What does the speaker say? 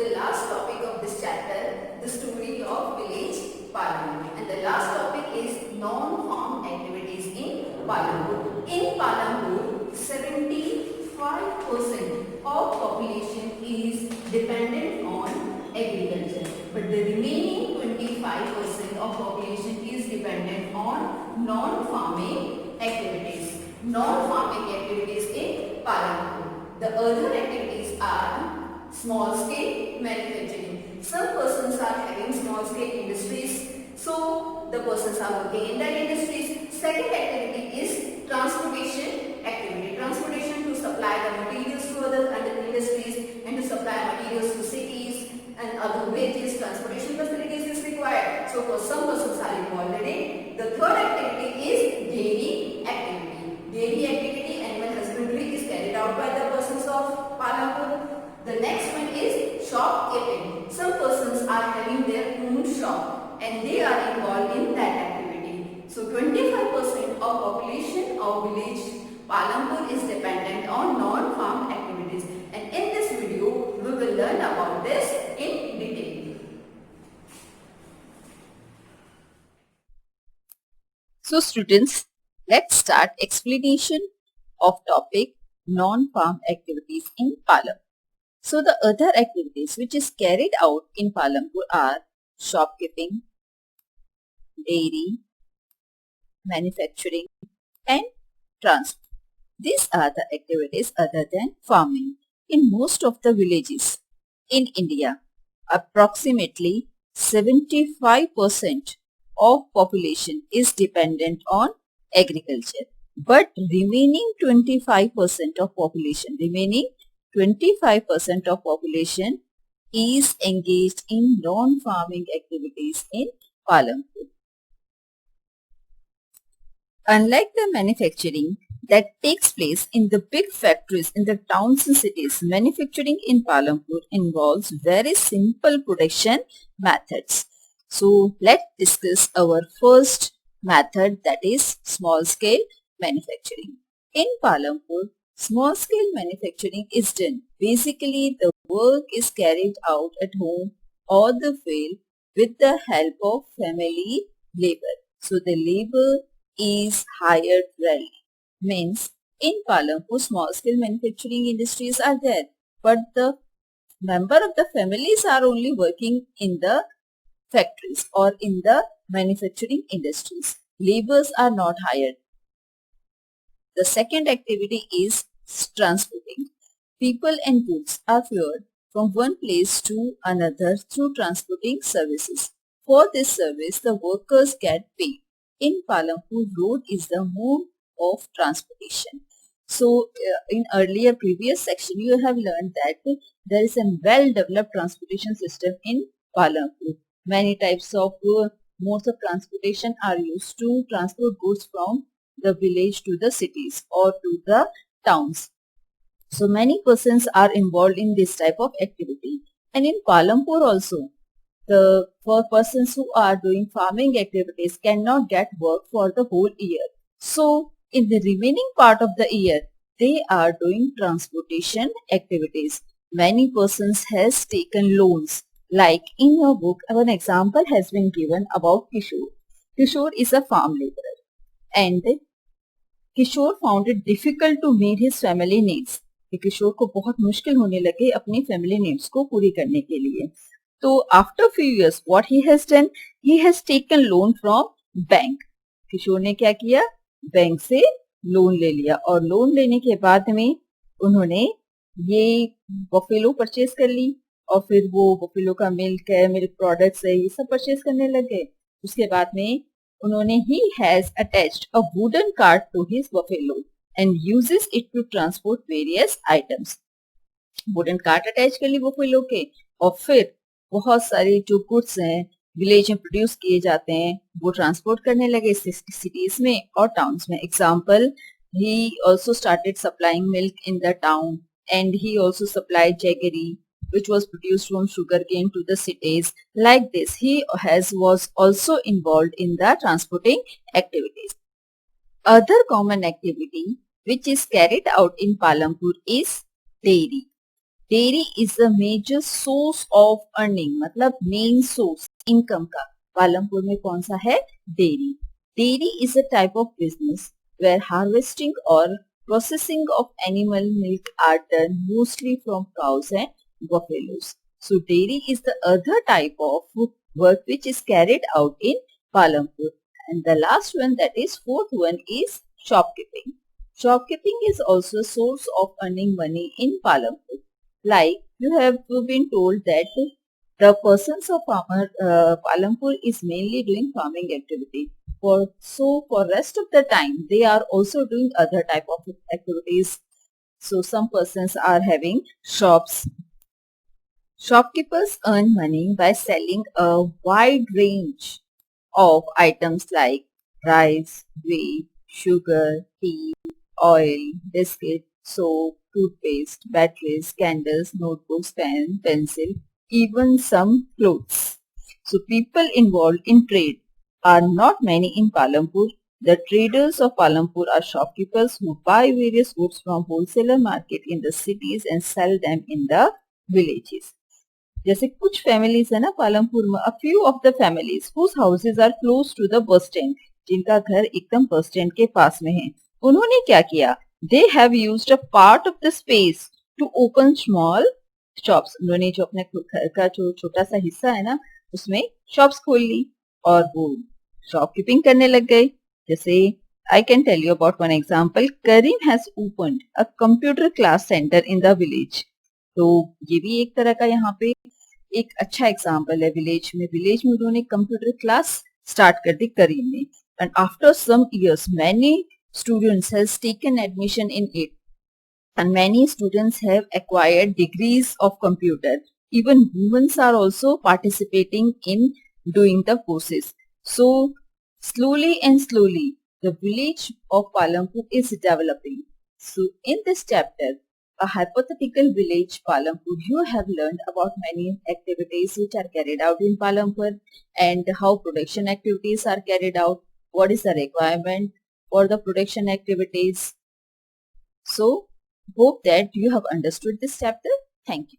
the last topic of this chapter, the story of village Palampur. And the last topic is non-farm activities in Palampur. In Palampur, 75% of population is dependent on agriculture, but the remaining 25% of population is dependent on non-farming activities. Non-farming activities in Palampur. The other activities are small scale manufacturing. Some persons are having small scale industries, so the persons are working in that industries. Second activity is transportation activity. Transportation to supply the materials to other industries and to supply materials to cities and other villages. Transportation facilities is required. So for some persons are involved in it. The third activity is dairy activity. Dairy activity, animal husbandry is carried out by the persons of Palampur. The next one is shopkeeping. Some persons are having their own shop and they are involved in that activity. So 25% of population of village Palampur is dependent on non-farm activities. And in this video, we will learn about this in detail. So students, let's start explanation of topic non-farm activities in Palampur. So the other activities which is carried out in Palampur are shopkeeping, dairy, manufacturing and transport. These are the activities other than farming. In most of the villages in India, approximately 75% of population is dependent on agriculture. But remaining 25% of population is engaged in non-farming activities in Palampur. Unlike the manufacturing that takes place in the big factories in the towns and cities, manufacturing in Palampur involves very simple production methods. So let's discuss our first method, that is small scale manufacturing. In Palampur, small scale manufacturing is done. Basically, the work is carried out at home or the field with the help of family labor. So the labor is hired rarely. Means in Palampur, small scale manufacturing industries are there, but the member of the families are only working in the factories or in the manufacturing industries. Laborers are not hired. The second activity is transporting. People and goods are fueled from one place to another through transporting services. For this service, the workers get paid. In Palampur, road is the mode of transportation. So, in earlier previous section, you have learned that there is a well-developed transportation system in Palampur. Many types of modes of transportation are used to transport goods from the village to the cities or to the towns. So many persons are involved in this type of activity. And in Palampur also, for persons who are doing farming activities cannot get work for the whole year. So in the remaining part of the year, they are doing transportation activities. Many persons has taken loans. Like in your book, an example has been given about Kishore. Kishore is a farm laborer and Kishore found it difficult to meet his family needs. किशोर को बहुत मुश्किल होने लगे अपनी family needs को पूरी करने के लिए. तो after few years what he has done, he has taken loan from bank. Kishore ने क्या किया, बैंक से लोन ले लिया और लोन लेने के बाद में उन्होंने ये बफेलो परचेज कर ली और फिर वो बफेलो का मिल्क है, मिल्क प्रोडक्ट्स है, ये सब परचेज करने लग गए. उसके बाद में उन्होंने he has attached a wooden cart to his buffalo and uses it to transport various items. Wooden cart attach कर ली बफेलो के और फिर बहुत सारे जो गुड्स हैं विलेज में प्रोड्यूस किए जाते हैं वो ट्रांसपोर्ट करने लगे सिटीज में और टाउन्स में. Example, he also started supplying milk in the town and he also supplied jaggery which was produced from sugarcane to the cities. Like this, he was also involved in the transporting activities. Other common activity which is carried out in Palampur is dairy. Dairy is a major source of earning, मतलब main source income का. पालमपुर में कौन सा है? Dairy. Dairy is a type of business where harvesting or processing of animal milk are done mostly from cows and buffaloes. So dairy is the other type of work which is carried out in Palampur. And the last one, that is fourth one, is shopkeeping. Shopkeeping is also a source of earning money in Palampur. Like you have been told that the persons of farmer Palampur is mainly doing farming activity. For rest of the time they are also doing other type of activities. So some persons are having shops. Shopkeepers earn money by selling a wide range of items like rice, wheat, sugar, tea, oil, biscuit, soap, toothpaste, batteries, candles, notebooks, pen, pencil, even some clothes. So people involved in trade are not many in Palampur. The traders of Palampur are shopkeepers who buy various goods from wholesaler market in the cities and sell them in the villages. जैसे कुछ families है ना पालमपुर में, a few of the families whose houses are close to the bus stand, जिनका घर एकदम bus stand के पास में है, उन्होंने क्या किया? They have used a part of the space to open small shops. उन्होंने जो अपने घर का जो छोटा सा हिस्सा है ना, उसमें शॉप्स खोल ली और वो शॉपकीपिंग करने लग गए. जैसे I can tell you about one example. Karim has opened a computer class center in the village. तो ये भी एक तरह का यहाँ पे एक अच्छा एग्जाम्पल है. विलेज में उन्होंने कंप्यूटर क्लास स्टार्ट कर दी करीम ने. And after some years many students has taken admission in it and many students have acquired degrees of computer. Even women are also participating in doing the courses. So slowly and slowly the village of Palampur is developing. So in this chapter, a hypothetical village Palampur, you have learned about many activities which are carried out in Palampur and how production activities are carried out, what is the requirement for the production activities. So hope that you have understood this chapter. Thank you.